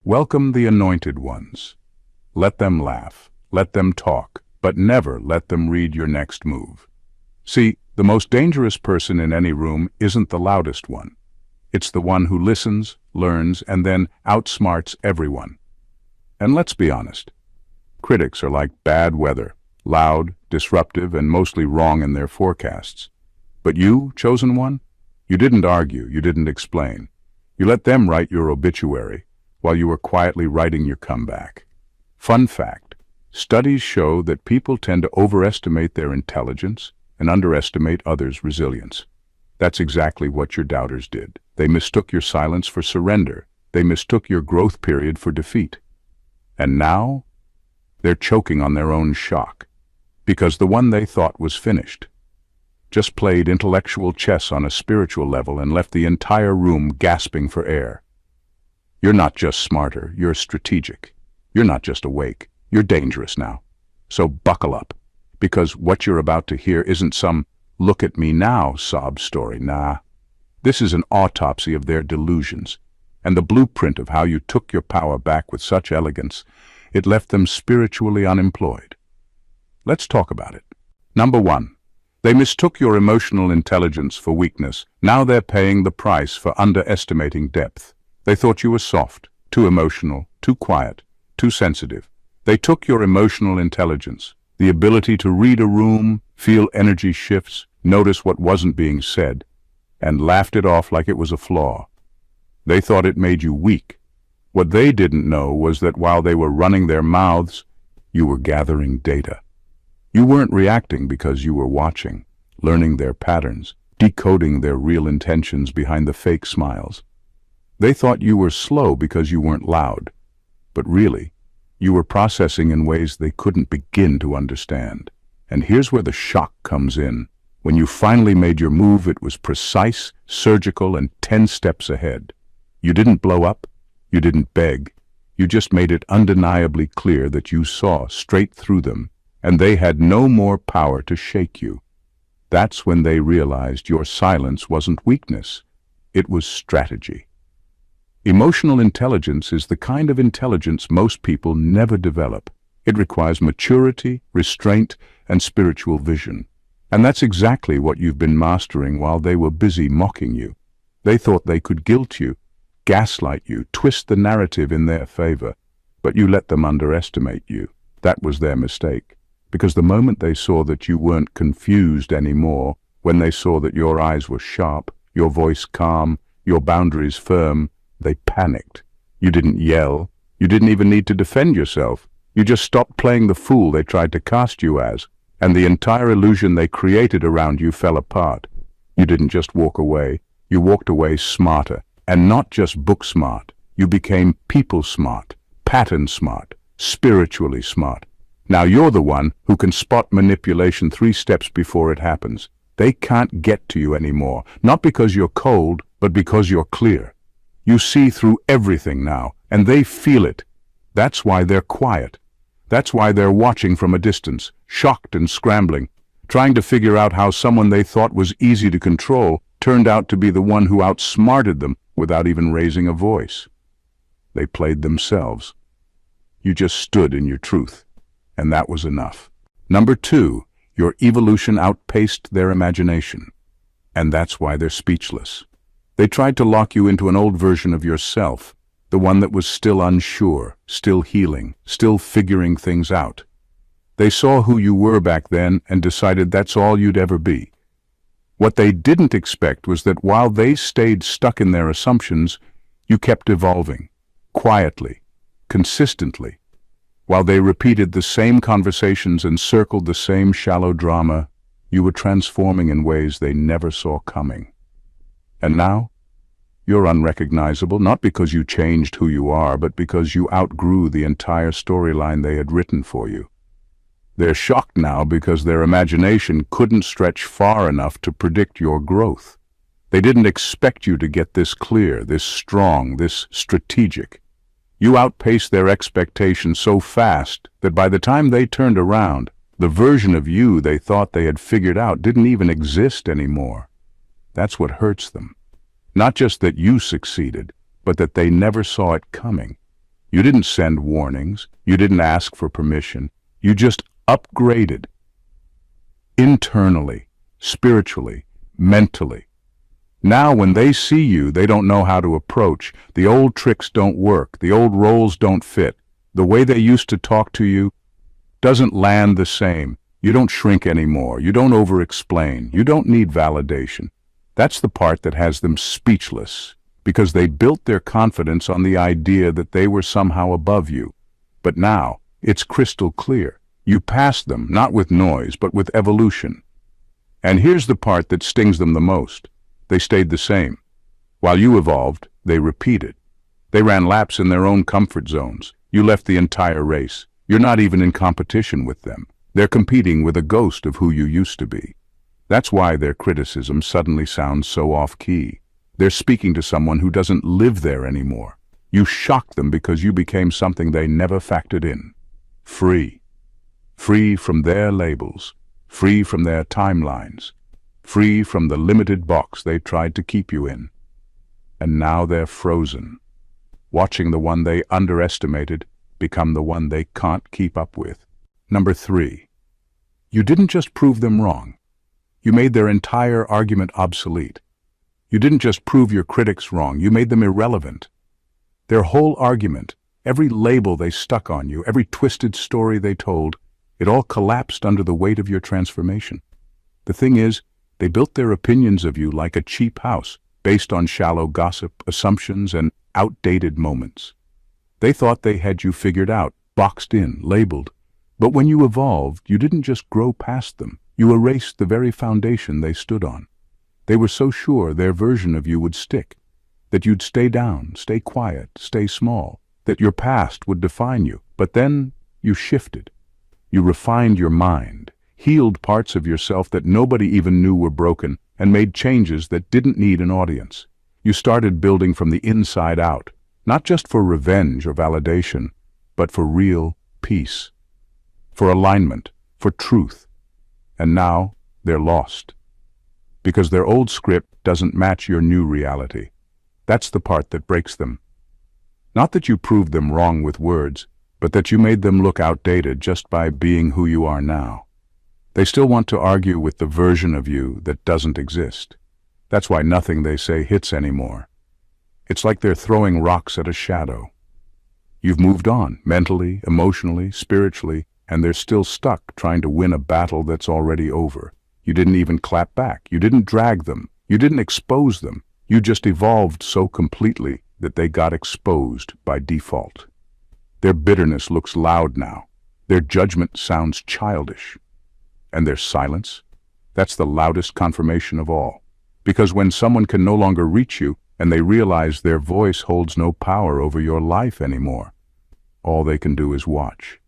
Welcome the anointed ones. Let them laugh, let them talk, but never let them read your next move. See, the most dangerous person in any room isn't the loudest one. It's the one who listens, learns, and then outsmarts everyone. And let's be honest, critics are like bad weather, loud, disruptive, and mostly wrong in their forecasts. But you, chosen one, you didn't argue, you didn't explain. You let them write your obituary while you were quietly writing your comeback. Fun fact, studies show that people tend to overestimate their intelligence and underestimate others' resilience. That's exactly what your doubters did. They mistook your silence for surrender. They mistook your growth period for defeat. And now, they're choking on their own shock, because the one they thought was finished just played intellectual chess on a spiritual level and left the entire room gasping for air. You're not just smarter, you're strategic. You're not just awake, you're dangerous now. So buckle up, because what you're about to hear isn't some "look at me now" sob story. Nah, this is an autopsy of their delusions, and the blueprint of how you took your power back with such elegance, it left them spiritually unemployed. Let's talk about it. Number one, they mistook your emotional intelligence for weakness. Now they're paying the price for underestimating depth. They thought you were soft, too emotional, too quiet, too sensitive. They took your emotional intelligence, the ability to read a room, feel energy shifts, notice what wasn't being said, and laughed it off like it was a flaw. They thought it made you weak. What they didn't know was that while they were running their mouths, you were gathering data. You weren't reacting because you were watching, learning their patterns, decoding their real intentions behind the fake smiles. They thought you were slow because you weren't loud, but really, you were processing in ways they couldn't begin to understand. And here's where the shock comes in. When you finally made your move, it was precise, surgical, and 10 steps ahead. You didn't blow up, you didn't beg, you just made it undeniably clear that you saw straight through them, and they had no more power to shake you. That's when they realized your silence wasn't weakness, it was strategy. Emotional intelligence is the kind of intelligence most people never develop. It requires maturity, restraint, and spiritual vision. And that's exactly what you've been mastering while they were busy mocking you. They thought they could guilt you, gaslight you, twist the narrative in their favor, but you let them underestimate you. That was their mistake. Because the moment they saw that you weren't confused anymore, when they saw that your eyes were sharp, your voice calm, your boundaries firm, they panicked. You didn't yell. You didn't even need to defend yourself. You just stopped playing the fool they tried to cast you as, and the entire illusion they created around you fell apart. You didn't just walk away. You walked away smarter, and not just book smart. You became people smart, pattern smart, spiritually smart. Now you're the one who can spot manipulation 3 steps before it happens. They can't get to you anymore, not because you're cold, but because you're clear. You see through everything now, and they feel it. That's why they're quiet. That's why they're watching from a distance, shocked and scrambling, trying to figure out how someone they thought was easy to control turned out to be the one who outsmarted them without even raising a voice. They played themselves. You just stood in your truth. And that was enough. Number 2, your evolution outpaced their imagination. And that's why they're speechless. They tried to lock you into an old version of yourself, the one that was still unsure, still healing, still figuring things out. They saw who you were back then and decided that's all you'd ever be. What they didn't expect was that while they stayed stuck in their assumptions, you kept evolving, quietly, consistently. While they repeated the same conversations and circled the same shallow drama, you were transforming in ways they never saw coming. And now, you're unrecognizable, not because you changed who you are, but because you outgrew the entire storyline they had written for you. They're shocked now because their imagination couldn't stretch far enough to predict your growth. They didn't expect you to get this clear, this strong, this strategic. You outpaced their expectations so fast that by the time they turned around, the version of you they thought they had figured out didn't even exist anymore. That's what hurts them. Not just that you succeeded, but that they never saw it coming. You didn't send warnings. You didn't ask for permission. You just upgraded. Internally, spiritually, mentally. Now when they see you, they don't know how to approach. The old tricks don't work. The old roles don't fit. The way they used to talk to you doesn't land the same. You don't shrink anymore. You don't over-explain. You don't need validation. That's the part that has them speechless, because they built their confidence on the idea that they were somehow above you. But now, it's crystal clear. You passed them, not with noise, but with evolution. And here's the part that stings them the most. They stayed the same. While you evolved, they repeated. They ran laps in their own comfort zones. You left the entire race. You're not even in competition with them. They're competing with a ghost of who you used to be. That's why their criticism suddenly sounds so off-key. They're speaking to someone who doesn't live there anymore. You shocked them because you became something they never factored in. Free. Free from their labels. Free from their timelines. Free from the limited box they tried to keep you in. And now they're frozen, watching the one they underestimated become the one they can't keep up with. Number 3. You didn't just prove them wrong. You made their entire argument obsolete. You didn't just prove your critics wrong, you made them irrelevant. Their whole argument, every label they stuck on you, every twisted story they told, it all collapsed under the weight of your transformation. The thing is, they built their opinions of you like a cheap house, based on shallow gossip, assumptions, and outdated moments. They thought they had you figured out, boxed in, labeled. But when you evolved, you didn't just grow past them. You erased the very foundation they stood on. They were so sure their version of you would stick, that you'd stay down, stay quiet, stay small, that your past would define you. But then you shifted. You refined your mind, healed parts of yourself that nobody even knew were broken, and made changes that didn't need an audience. You started building from the inside out, not just for revenge or validation, but for real peace, for alignment, for truth. And now they're lost, because their old script doesn't match your new reality. That's the part that breaks them. Not that you proved them wrong with words, but that you made them look outdated just by being who you are now. They still want to argue with the version of you that doesn't exist. That's why nothing they say hits anymore. It's like they're throwing rocks at a shadow. You've moved on, mentally, emotionally, spiritually, and they're still stuck trying to win a battle that's already over. You didn't even clap back. You didn't drag them. You didn't expose them. You just evolved so completely that they got exposed by default. Their bitterness looks loud now. Their judgment sounds childish. And their silence? That's the loudest confirmation of all. Because when someone can no longer reach you, and they realize their voice holds no power over your life anymore, all they can do is watch.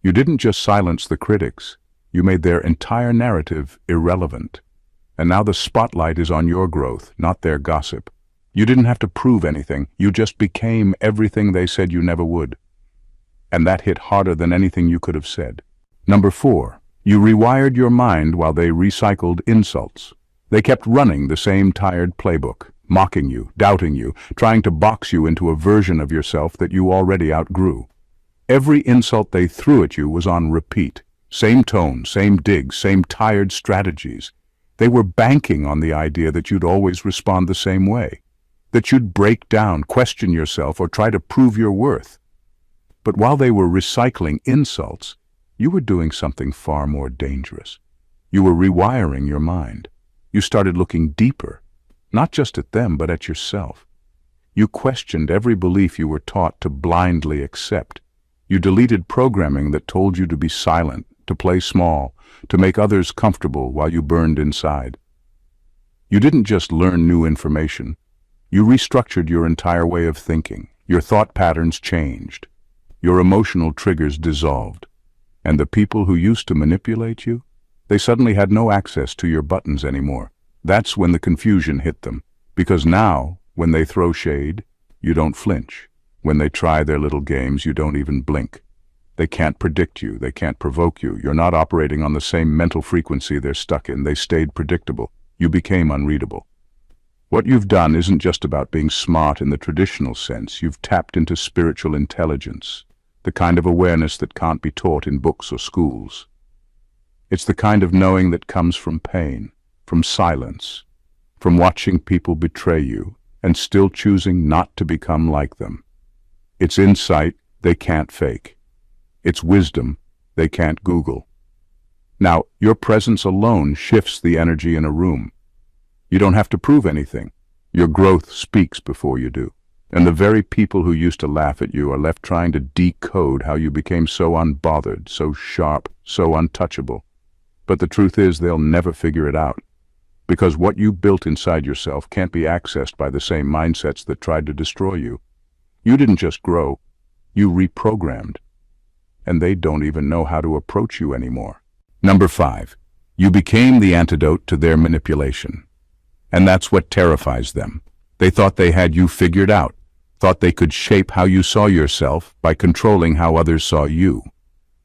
You didn't just silence the critics. You made their entire narrative irrelevant. And now the spotlight is on your growth, not their gossip. You didn't have to prove anything. You just became everything they said you never would. And that hit harder than anything you could have said. Number 4, you rewired your mind while they recycled insults. They kept running the same tired playbook, mocking you, doubting you, trying to box you into a version of yourself that you already outgrew. Every insult they threw at you was on repeat. Same tone, same digs, same tired strategies. They were banking on the idea that you'd always respond the same way, that you'd break down, question yourself, or try to prove your worth. But while they were recycling insults, you were doing something far more dangerous. You were rewiring your mind. You started looking deeper, not just at them, but at yourself. You questioned every belief you were taught to blindly accept. You deleted programming that told you to be silent, to play small, to make others comfortable while you burned inside. You didn't just learn new information. You restructured your entire way of thinking. Your thought patterns changed. Your emotional triggers dissolved. And the people who used to manipulate you, they suddenly had no access to your buttons anymore. That's when the confusion hit them. Because now, when they throw shade, you don't flinch. When they try their little games, you don't even blink. They can't predict you. They can't provoke you. You're not operating on the same mental frequency they're stuck in. They stayed predictable. You became unreadable. What you've done isn't just about being smart in the traditional sense. You've tapped into spiritual intelligence, the kind of awareness that can't be taught in books or schools. It's the kind of knowing that comes from pain, from silence, from watching people betray you and still choosing not to become like them. It's insight they can't fake. It's wisdom they can't Google. Now, your presence alone shifts the energy in a room. You don't have to prove anything. Your growth speaks before you do. And the very people who used to laugh at you are left trying to decode how you became so unbothered, so sharp, so untouchable. But the truth is they'll never figure it out. Because what you built inside yourself can't be accessed by the same mindsets that tried to destroy you. You didn't just grow, you reprogrammed. And they don't even know how to approach you anymore. Number 5. You became the antidote to their manipulation. And that's what terrifies them. They thought they had you figured out, thought they could shape how you saw yourself by controlling how others saw you.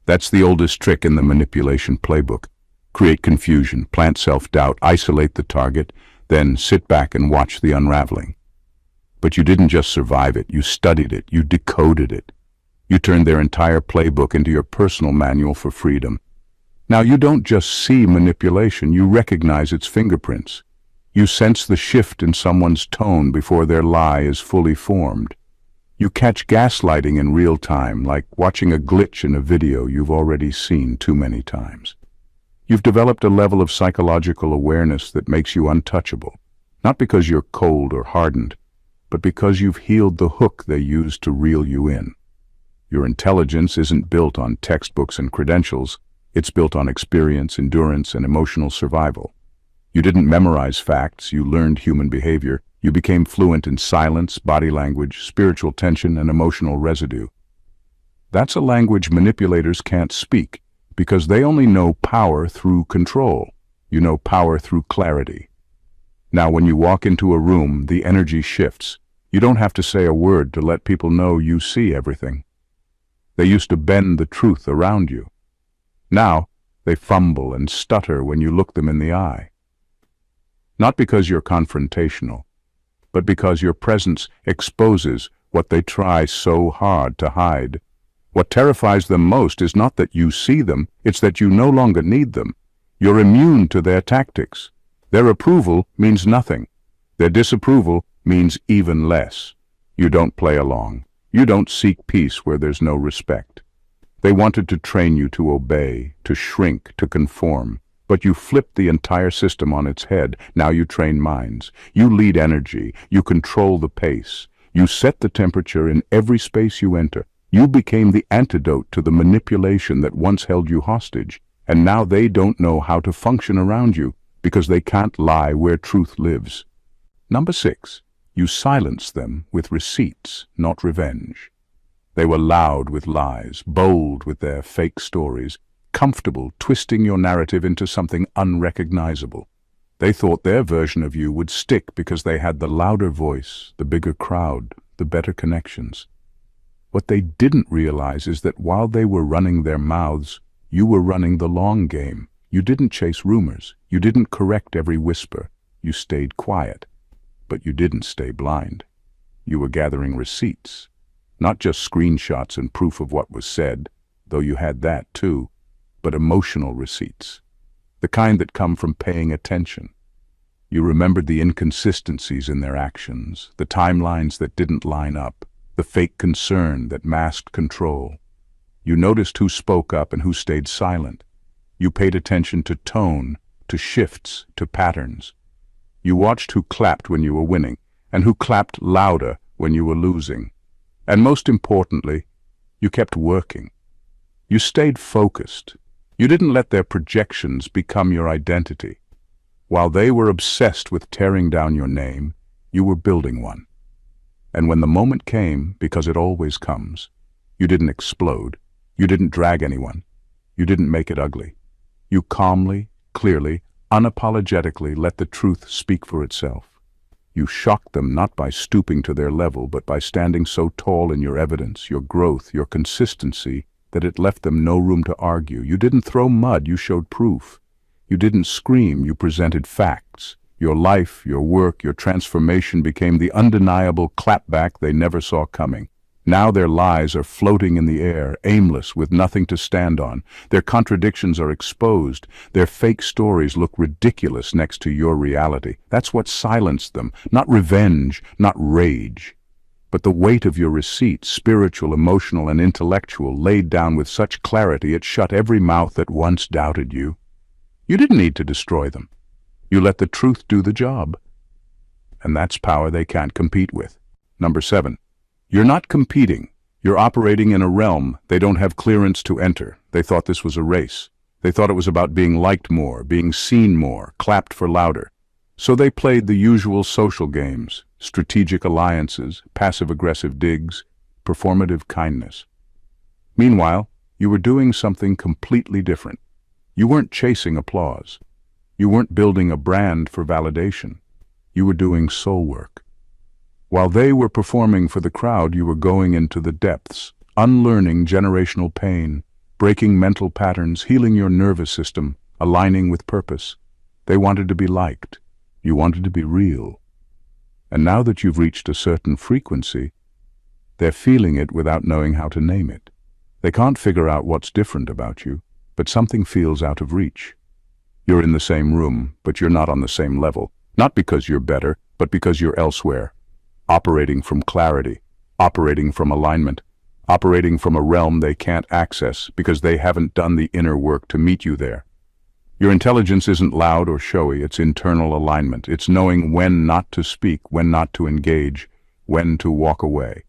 That's the oldest trick in the manipulation playbook. Create confusion, plant self-doubt, isolate the target, then sit back and watch the unraveling. But you didn't just survive it, you studied it, you decoded it. You turned their entire playbook into your personal manual for freedom. Now you don't just see manipulation, you recognize its fingerprints. You sense the shift in someone's tone before their lie is fully formed. You catch gaslighting in real time, like watching a glitch in a video you've already seen too many times. You've developed a level of psychological awareness that makes you untouchable, not because you're cold or hardened, but because you've healed the hook they used to reel you in. Your intelligence isn't built on textbooks and credentials, it's built on experience, endurance, and emotional survival. You didn't memorize facts, you learned human behavior. You became fluent in silence, body language, spiritual tension, and emotional residue. That's a language manipulators can't speak, because they only know power through control. You know power through clarity. Now, when you walk into a room, the energy shifts. You don't have to say a word to let people know you see everything. They used to bend the truth around you. Now, they fumble and stutter when you look them in the eye. Not because you're confrontational, but because your presence exposes what they try so hard to hide. What terrifies them most is not that you see them, it's that you no longer need them. You're immune to their tactics. Their approval means nothing. Their disapproval means even less. You don't play along. You don't seek peace where there's no respect. They wanted to train you to obey, to shrink, to conform. But you flipped the entire system on its head. Now you train minds. You lead energy. You control the pace. You set the temperature in every space you enter. You became the antidote to the manipulation that once held you hostage. And now they don't know how to function around you because they can't lie where truth lives. Number 6. You silenced them with receipts, not revenge. They were loud with lies, bold with their fake stories, comfortable twisting your narrative into something unrecognizable. They thought their version of you would stick because they had the louder voice, the bigger crowd, the better connections. What they didn't realize is that while they were running their mouths, you were running the long game. You didn't chase rumors. You didn't correct every whisper. You stayed quiet. But you didn't stay blind. You were gathering receipts, not just screenshots and proof of what was said, though you had that too, but emotional receipts, the kind that come from paying attention. You remembered the inconsistencies in their actions, the timelines that didn't line up, the fake concern that masked control. You noticed who spoke up and who stayed silent. You paid attention to tone, to shifts, to patterns. You watched who clapped when you were winning, and who clapped louder when you were losing. And most importantly, you kept working. You stayed focused. You didn't let their projections become your identity. While they were obsessed with tearing down your name, you were building one. And when the moment came, because it always comes, you didn't explode. You didn't drag anyone. You didn't make it ugly. You calmly, clearly, unapologetically let the truth speak for itself. You shocked them not by stooping to their level, but by standing so tall in your evidence, your growth, your consistency, that it left them no room to argue. You didn't throw mud, you showed proof. You didn't scream, you presented facts. Your life, your work, your transformation became the undeniable clapback they never saw coming. Now their lies are floating in the air, aimless, with nothing to stand on. Their contradictions are exposed. Their fake stories look ridiculous next to your reality. That's what silenced them. Not revenge, not rage, but the weight of your receipts, spiritual, emotional, and intellectual, laid down with such clarity it shut every mouth that once doubted you. You didn't need to destroy them. You let the truth do the job. And that's power they can't compete with. Number 7. You're not competing. You're operating in a realm they don't have clearance to enter. They thought this was a race. They thought it was about being liked more, being seen more, clapped for louder. So they played the usual social games, strategic alliances, passive-aggressive digs, performative kindness. Meanwhile, you were doing something completely different. You weren't chasing applause. You weren't building a brand for validation. You were doing soul work. While they were performing for the crowd, you were going into the depths, unlearning generational pain, breaking mental patterns, healing your nervous system, aligning with purpose. They wanted to be liked. You wanted to be real. And now that you've reached a certain frequency, they're feeling it without knowing how to name it. They can't figure out what's different about you, but something feels out of reach. You're in the same room, but you're not on the same level. Not because you're better, but because you're elsewhere. Operating from clarity, operating from alignment, operating from a realm they can't access because they haven't done the inner work to meet you there. Your intelligence isn't loud or showy, it's internal alignment. It's knowing when not to speak, when not to engage, when to walk away.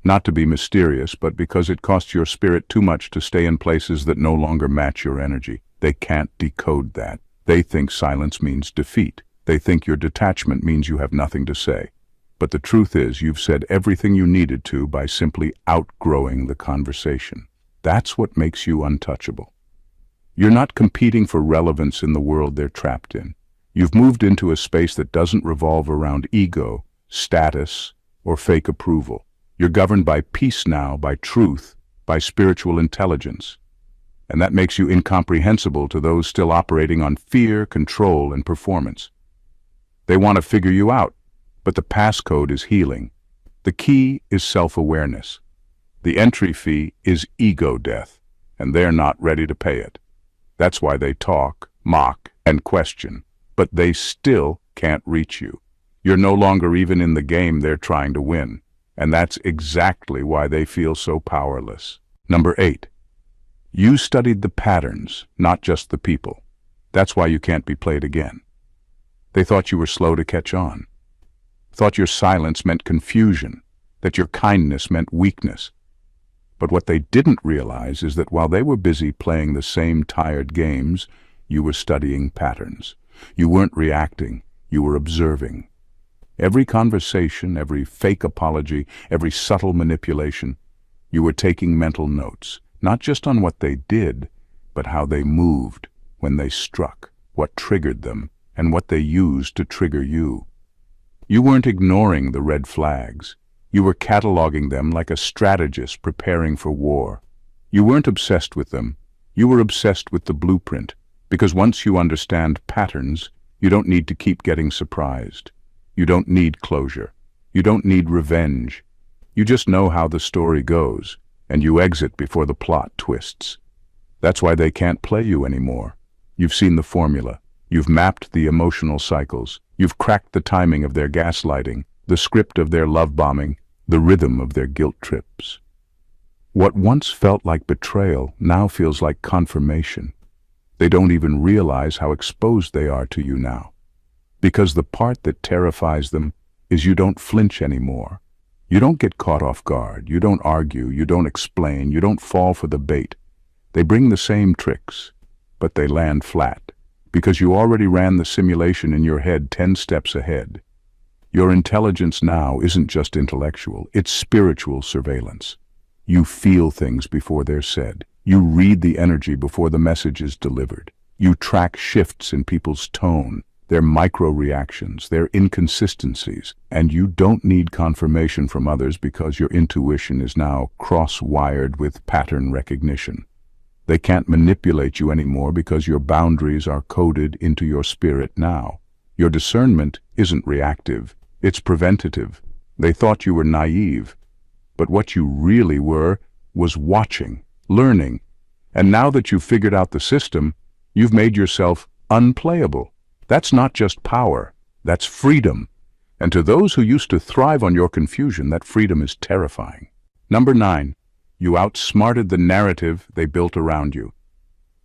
Not to be mysterious, but because it costs your spirit too much to stay in places that no longer match your energy. They can't decode that. They think silence means defeat. They think your detachment means you have nothing to say. But the truth is, you've said everything you needed to by simply outgrowing the conversation. That's what makes you untouchable. You're not competing for relevance in the world they're trapped in. You've moved into a space that doesn't revolve around ego, status, or fake approval. You're governed by peace now, by truth, by spiritual intelligence. And that makes you incomprehensible to those still operating on fear, control, and performance. They want to figure you out, but the passcode is healing. The key is self-awareness. The entry fee is ego death, and they're not ready to pay it. That's why they talk, mock, and question, but they still can't reach you. You're no longer even in the game they're trying to win, and that's exactly why they feel so powerless. Number 8. You studied the patterns, not just the people. That's why you can't be played again. They thought you were slow to catch on. Thought your silence meant confusion, that your kindness meant weakness. But what they didn't realize is that while they were busy playing the same tired games, you were studying patterns. You weren't reacting, you were observing. Every conversation, every fake apology, every subtle manipulation, you were taking mental notes, not just on what they did, but how they moved when they struck, what triggered them, and what they used to trigger you. You weren't ignoring the red flags. You were cataloging them like a strategist preparing for war. You weren't obsessed with them. You were obsessed with the blueprint, because once you understand patterns, you don't need to keep getting surprised. You don't need closure. You don't need revenge. You just know how the story goes, and you exit before the plot twists. That's why they can't play you anymore. You've seen the formula. You've mapped the emotional cycles. You've cracked the timing of their gaslighting, the script of their love bombing, the rhythm of their guilt trips. What once felt like betrayal now feels like confirmation. They don't even realize how exposed they are to you now. Because the part that terrifies them is you don't flinch anymore. You don't get caught off guard. You don't argue. You don't explain. You don't fall for the bait. They bring the same tricks, but they land flat, because you already ran the simulation in your head 10 steps ahead. Your intelligence now isn't just intellectual, it's spiritual surveillance. You feel things before they're said. You read the energy before the message is delivered. You track shifts in people's tone, their micro-reactions, their inconsistencies, and you don't need confirmation from others because your intuition is now cross-wired with pattern recognition. They can't manipulate you anymore because your boundaries are coded into your spirit now. Your discernment isn't reactive, it's preventative. They thought you were naive, but what you really were was watching, learning, and now that you've figured out the system, you've made yourself unplayable. That's not just power, that's freedom. And to those who used to thrive on your confusion, that freedom is terrifying. Number 9, you outsmarted the narrative they built around you.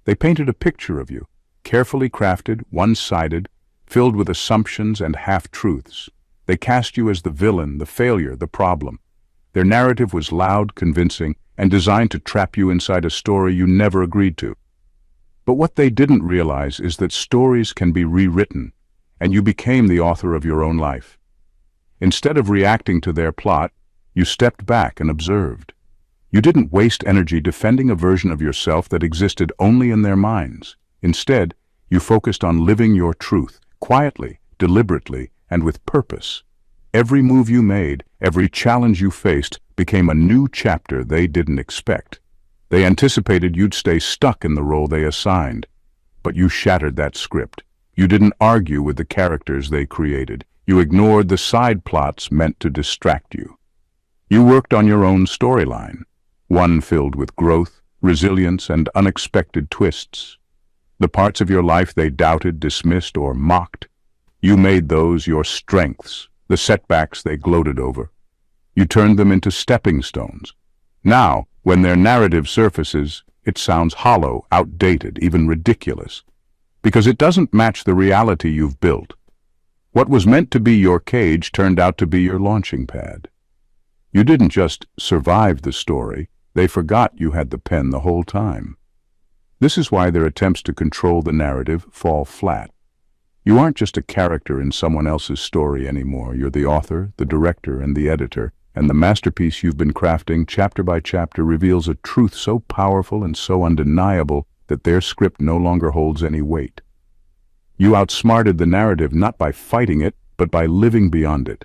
They painted a picture of you, carefully crafted, one-sided, filled with assumptions and half-truths. They cast you as the villain, the failure, the problem. Their narrative was loud, convincing, and designed to trap you inside a story you never agreed to. But what they didn't realize is that stories can be rewritten, and you became the author of your own life. Instead of reacting to their plot, you stepped back and observed. You didn't waste energy defending a version of yourself that existed only in their minds. Instead, you focused on living your truth, quietly, deliberately, and with purpose. Every move you made, every challenge you faced, became a new chapter they didn't expect. They anticipated you'd stay stuck in the role they assigned, but you shattered that script. You didn't argue with the characters they created. You ignored the side plots meant to distract you. You worked on your own storyline, one filled with growth, resilience, and unexpected twists. The parts of your life they doubted, dismissed, or mocked, you made those your strengths, the setbacks they gloated over. You turned them into stepping stones. Now, when their narrative surfaces, it sounds hollow, outdated, even ridiculous, because it doesn't match the reality you've built. What was meant to be your cage turned out to be your launching pad. You didn't just survive the story, they forgot you had the pen the whole time. This is why their attempts to control the narrative fall flat. You aren't just a character in someone else's story anymore. You're the author, the director, and the editor, and the masterpiece you've been crafting chapter by chapter reveals a truth so powerful and so undeniable that their script no longer holds any weight. You outsmarted the narrative not by fighting it, but by living beyond it.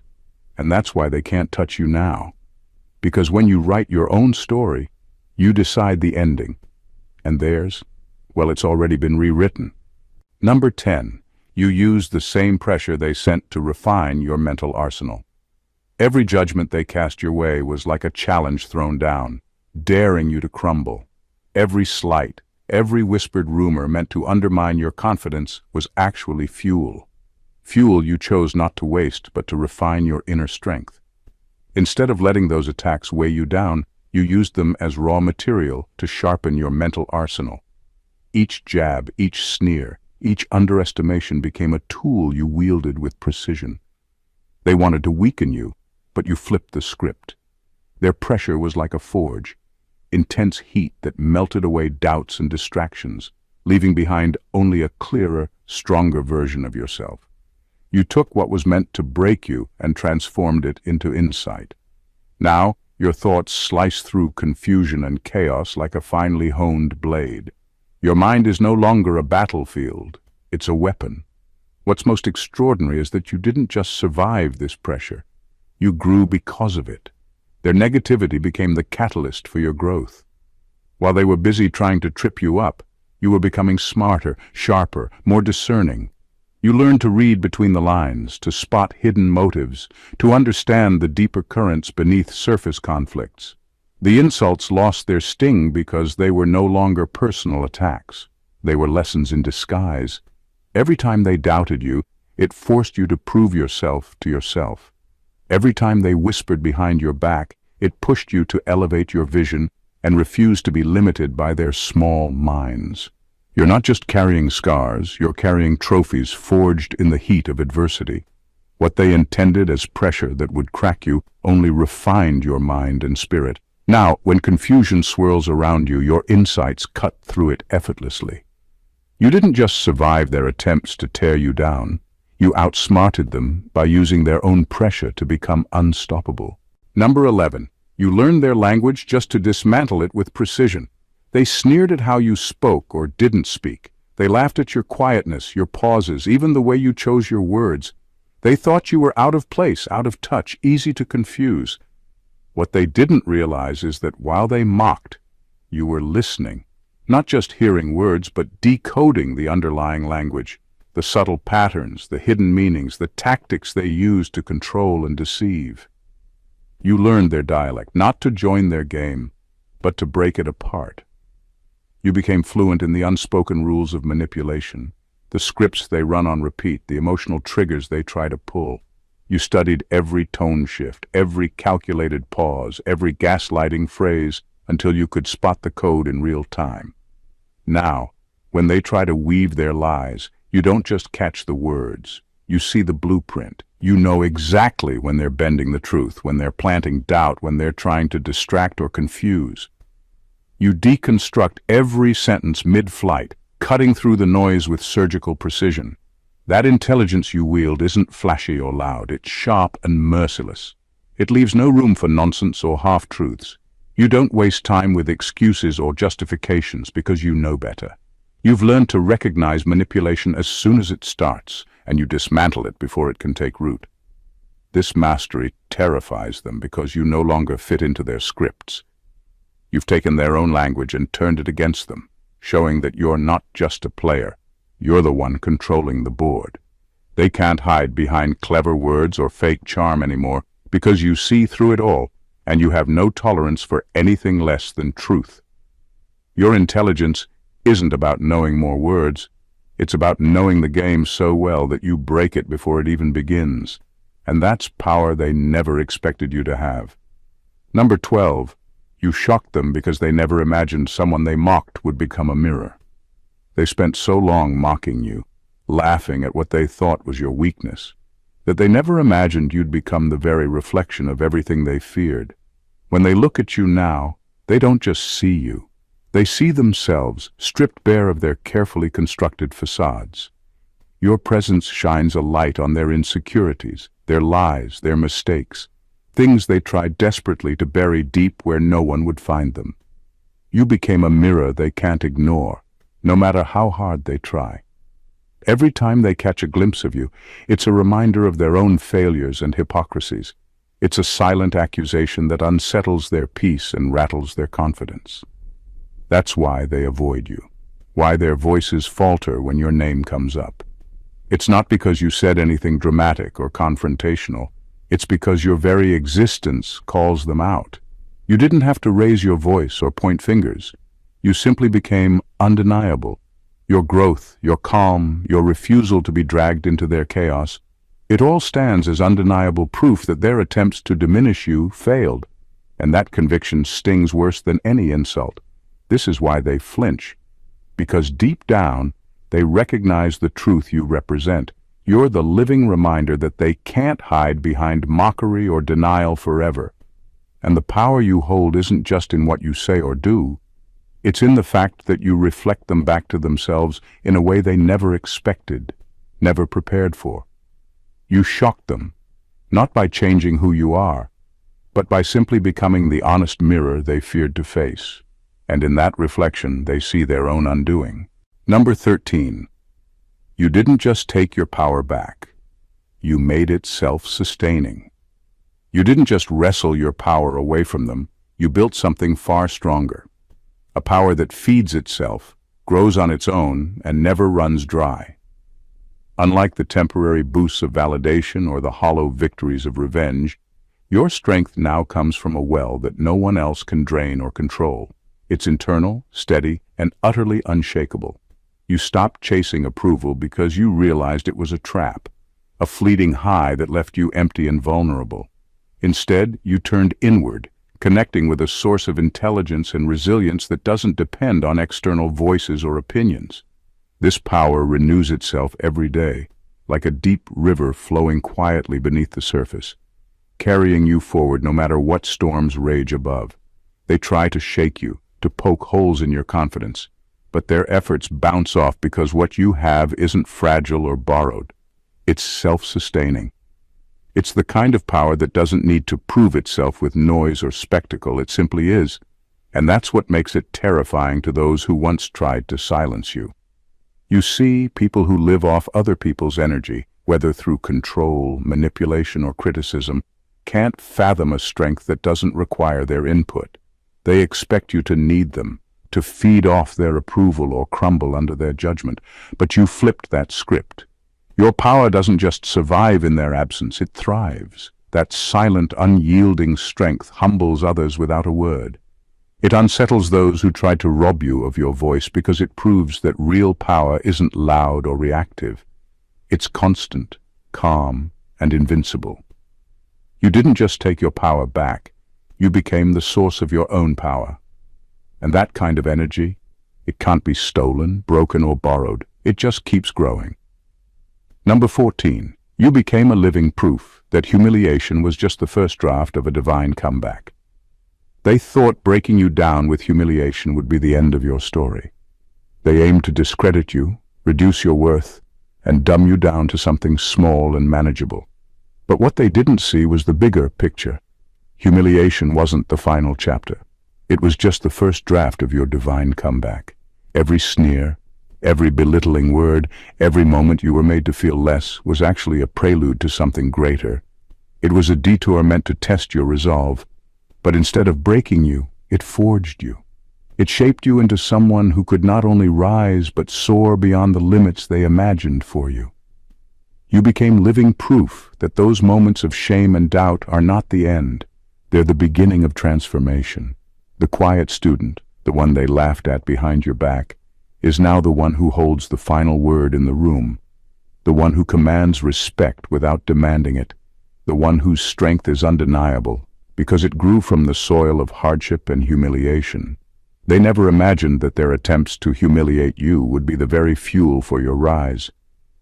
And that's why they can't touch you now. Because when you write your own story, you decide the ending. And theirs, well, it's already been rewritten. Number 10. You used the same pressure they sent to refine your mental arsenal. Every judgment they cast your way was like a challenge thrown down, daring you to crumble. Every slight, every whispered rumor meant to undermine your confidence was actually fuel. Fuel you chose not to waste, but to refine your inner strength. Instead of letting those attacks weigh you down, you used them as raw material to sharpen your mental arsenal. Each jab, each sneer, each underestimation became a tool you wielded with precision. They wanted to weaken you, but you flipped the script. Their pressure was like a forge, intense heat that melted away doubts and distractions, leaving behind only a clearer, stronger version of yourself. You took what was meant to break you and transformed it into insight. Now, your thoughts slice through confusion and chaos like a finely honed blade. Your mind is no longer a battlefield, it's a weapon. What's most extraordinary is that you didn't just survive this pressure, you grew because of it. Their negativity became the catalyst for your growth. While they were busy trying to trip you up, you were becoming smarter, sharper, more discerning. You learned to read between the lines, to spot hidden motives, to understand the deeper currents beneath surface conflicts. The insults lost their sting because they were no longer personal attacks. They were lessons in disguise. Every time they doubted you, it forced you to prove yourself to yourself. Every time they whispered behind your back, it pushed you to elevate your vision and refuse to be limited by their small minds. You're not just carrying scars, you're carrying trophies forged in the heat of adversity. What they intended as pressure that would crack you only refined your mind and spirit. Now, when confusion swirls around you, your insights cut through it effortlessly. You didn't just survive their attempts to tear you down, you outsmarted them by using their own pressure to become unstoppable. Number 11. You learned their language just to dismantle it with precision. They sneered at how you spoke or didn't speak. They laughed at your quietness, your pauses, even the way you chose your words. They thought you were out of place, out of touch, easy to confuse. What they didn't realize is that while they mocked, you were listening, not just hearing words, but decoding the underlying language. the subtle patterns, the hidden meanings, the tactics they use to control and deceive. You learned their dialect, not to join their game, but to break it apart. You became fluent in the unspoken rules of manipulation, the scripts they run on repeat, the emotional triggers they try to pull. You studied every tone shift, every calculated pause, every gaslighting phrase until you could spot the code in real time. Now, when they try to weave their lies, you don't just catch the words. You see the blueprint. You know exactly when they're bending the truth, when they're planting doubt, when they're trying to distract or confuse. You deconstruct every sentence mid-flight, cutting through the noise with surgical precision. That intelligence you wield isn't flashy or loud, it's sharp and merciless. It leaves no room for nonsense or half-truths. You don't waste time with excuses or justifications because you know better. You've learned to recognize manipulation as soon as it starts, and you dismantle it before it can take root. This mastery terrifies them because you no longer fit into their scripts. You've taken their own language and turned it against them, showing that you're not just a player. You're the one controlling the board. They can't hide behind clever words or fake charm anymore because you see through it all, and you have no tolerance for anything less than truth. Your intelligence isn't about knowing more words. It's about knowing the game so well that you break it before it even begins. And that's power they never expected you to have. Number 12, you shocked them because they never imagined someone they mocked would become a mirror. They spent so long mocking you, laughing at what they thought was your weakness, that they never imagined you'd become the very reflection of everything they feared. When they look at you now, they don't just see you. They see themselves, stripped bare of their carefully constructed facades. Your presence shines a light on their insecurities, their lies, their mistakes, things they tried desperately to bury deep where no one would find them. You became a mirror they can't ignore, no matter how hard they try. Every time they catch a glimpse of you, it's a reminder of their own failures and hypocrisies. It's a silent accusation that unsettles their peace and rattles their confidence. That's why they avoid you, why their voices falter when your name comes up. It's not because you said anything dramatic or confrontational. It's because your very existence calls them out. You didn't have to raise your voice or point fingers. You simply became undeniable. Your growth, your calm, your refusal to be dragged into their chaos, it all stands as undeniable proof that their attempts to diminish you failed. And that conviction stings worse than any insult. This is why they flinch. Because deep down, they recognize the truth you represent. You're the living reminder that they can't hide behind mockery or denial forever. And the power you hold isn't just in what you say or do. It's in the fact that you reflect them back to themselves in a way they never expected, never prepared for. You shocked them, not by changing who you are, but by simply becoming the honest mirror they feared to face. And in that reflection, they see their own undoing. Number 13. You didn't just take your power back. You made it self-sustaining. You didn't just wrestle your power away from them. You built something far stronger. A power that feeds itself, grows on its own, and never runs dry. Unlike the temporary boosts of validation or the hollow victories of revenge, your strength now comes from a well that no one else can drain or control. It's internal, steady, and utterly unshakable. You stopped chasing approval because you realized it was a trap, a fleeting high that left you empty and vulnerable. Instead, you turned inward, connecting with a source of intelligence and resilience that doesn't depend on external voices or opinions. This power renews itself every day, like a deep river flowing quietly beneath the surface, carrying you forward no matter what storms rage above. They try to shake you, to poke holes in your confidence, but their efforts bounce off because what you have isn't fragile or borrowed. It's self-sustaining. It's the kind of power that doesn't need to prove itself with noise or spectacle. It simply is. And that's what makes it terrifying to those who once tried to silence you. You see, people who live off other people's energy, whether through control, manipulation, or criticism, can't fathom a strength that doesn't require their input. They expect you to need them, to feed off their approval or crumble under their judgment. But you flipped that script. Your power doesn't just survive in their absence, it thrives. That silent, unyielding strength humbles others without a word. It unsettles those who try to rob you of your voice because it proves that real power isn't loud or reactive. It's constant, calm, and invincible. You didn't just take your power back, you became the source of your own power. And that kind of energy, it can't be stolen, broken, or borrowed. It just keeps growing. Number 14. You became a living proof that humiliation was just the first draft of a divine comeback. They thought breaking you down with humiliation would be the end of your story. They aimed to discredit you, reduce your worth, and dumb you down to something small and manageable. But what they didn't see was the bigger picture. Humiliation wasn't the final chapter. It was just the first draft of your divine comeback. Every sneer, every belittling word, every moment you were made to feel less was actually a prelude to something greater. It was a detour meant to test your resolve, but instead of breaking you, it forged you. It shaped you into someone who could not only rise but soar beyond the limits they imagined for you. You became living proof that those moments of shame and doubt are not the end. They're the beginning of transformation. The quiet student, the one they laughed at behind your back, is now the one who holds the final word in the room, the one who commands respect without demanding it, the one whose strength is undeniable because it grew from the soil of hardship and humiliation. They never imagined that their attempts to humiliate you would be the very fuel for your rise.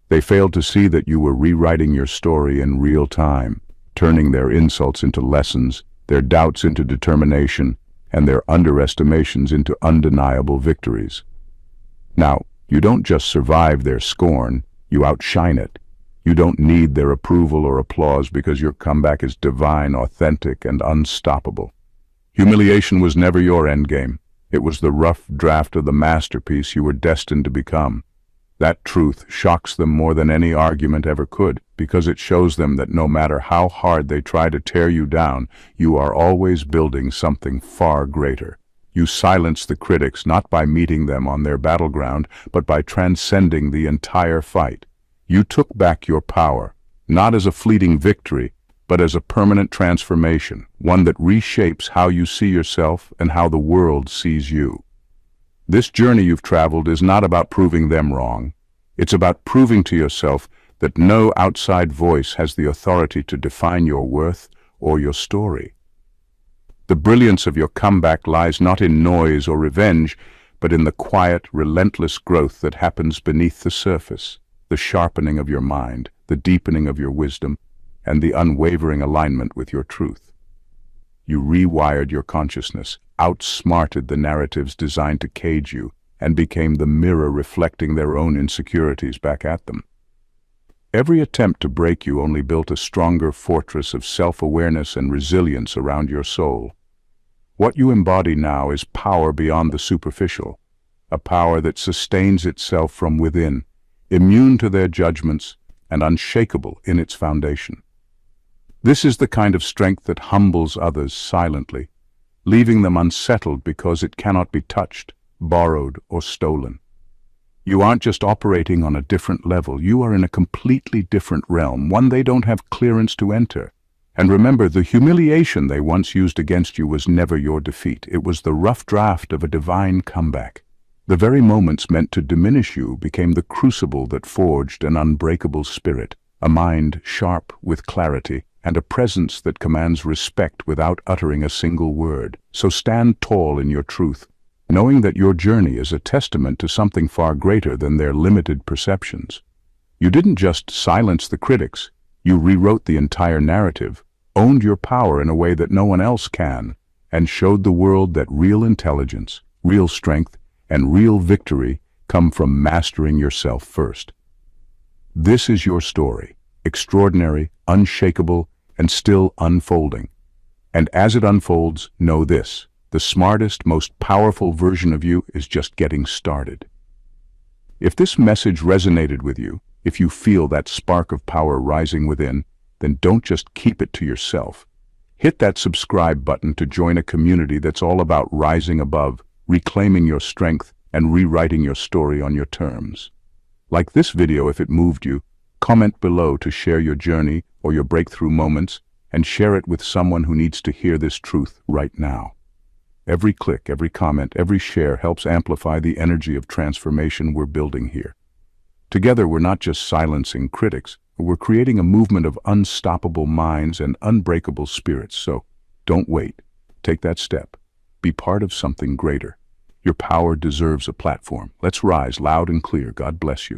They failed to see that you were rewriting your story in real time, turning their insults into lessons, their doubts into determination, and their underestimations into undeniable victories. Now, you don't just survive their scorn, you outshine it. You don't need their approval or applause because your comeback is divine, authentic, and unstoppable. Humiliation was never your endgame. It was the rough draft of the masterpiece you were destined to become. That truth shocks them more than any argument ever could, because it shows them that no matter how hard they try to tear you down, you are always building something far greater. You silence the critics not by meeting them on their battleground, but by transcending the entire fight. You took back your power, not as a fleeting victory, but as a permanent transformation, one that reshapes how you see yourself and how the world sees you. This journey you've traveled is not about proving them wrong. It's about proving to yourself that no outside voice has the authority to define your worth or your story. The brilliance of your comeback lies not in noise or revenge, but in the quiet, relentless growth that happens beneath the surface, the sharpening of your mind, the deepening of your wisdom, and the unwavering alignment with your truth. You rewired your consciousness, outsmarted the narratives designed to cage you, and became the mirror reflecting their own insecurities back at them. Every attempt to break you only built a stronger fortress of self-awareness and resilience around your soul. What you embody now is power beyond the superficial, a power that sustains itself from within, immune to their judgments and unshakable in its foundation. This is the kind of strength that humbles others silently, leaving them unsettled because it cannot be touched, borrowed, or stolen. You aren't just operating on a different level, you are in a completely different realm, one they don't have clearance to enter. And remember, the humiliation they once used against you was never your defeat. It was the rough draft of a divine comeback. The very moments meant to diminish you became the crucible that forged an unbreakable spirit, a mind sharp with clarity, and a presence that commands respect without uttering a single word. So stand tall in your truth, knowing that your journey is a testament to something far greater than their limited perceptions. You didn't just silence the critics, you rewrote the entire narrative, owned your power in a way that no one else can, and showed the world that real intelligence, real strength, and real victory come from mastering yourself first. This is your story, extraordinary, unshakable, and still unfolding. And as it unfolds, know this: the smartest, most powerful version of you is just getting started. If this message resonated with you, if you feel that spark of power rising within, then don't just keep it to yourself. Hit that subscribe button to join a community that's all about rising above, reclaiming your strength, and rewriting your story on your terms. Like this video if it moved you, comment below to share your journey or your breakthrough moments, and share it with someone who needs to hear this truth right now. Every click, every comment, every share helps amplify the energy of transformation we're building here. Together, we're not just silencing critics, we're creating a movement of unstoppable minds and unbreakable spirits. So, don't wait. Take that step. Be part of something greater. Your power deserves a platform. Let's rise loud and clear. God bless you.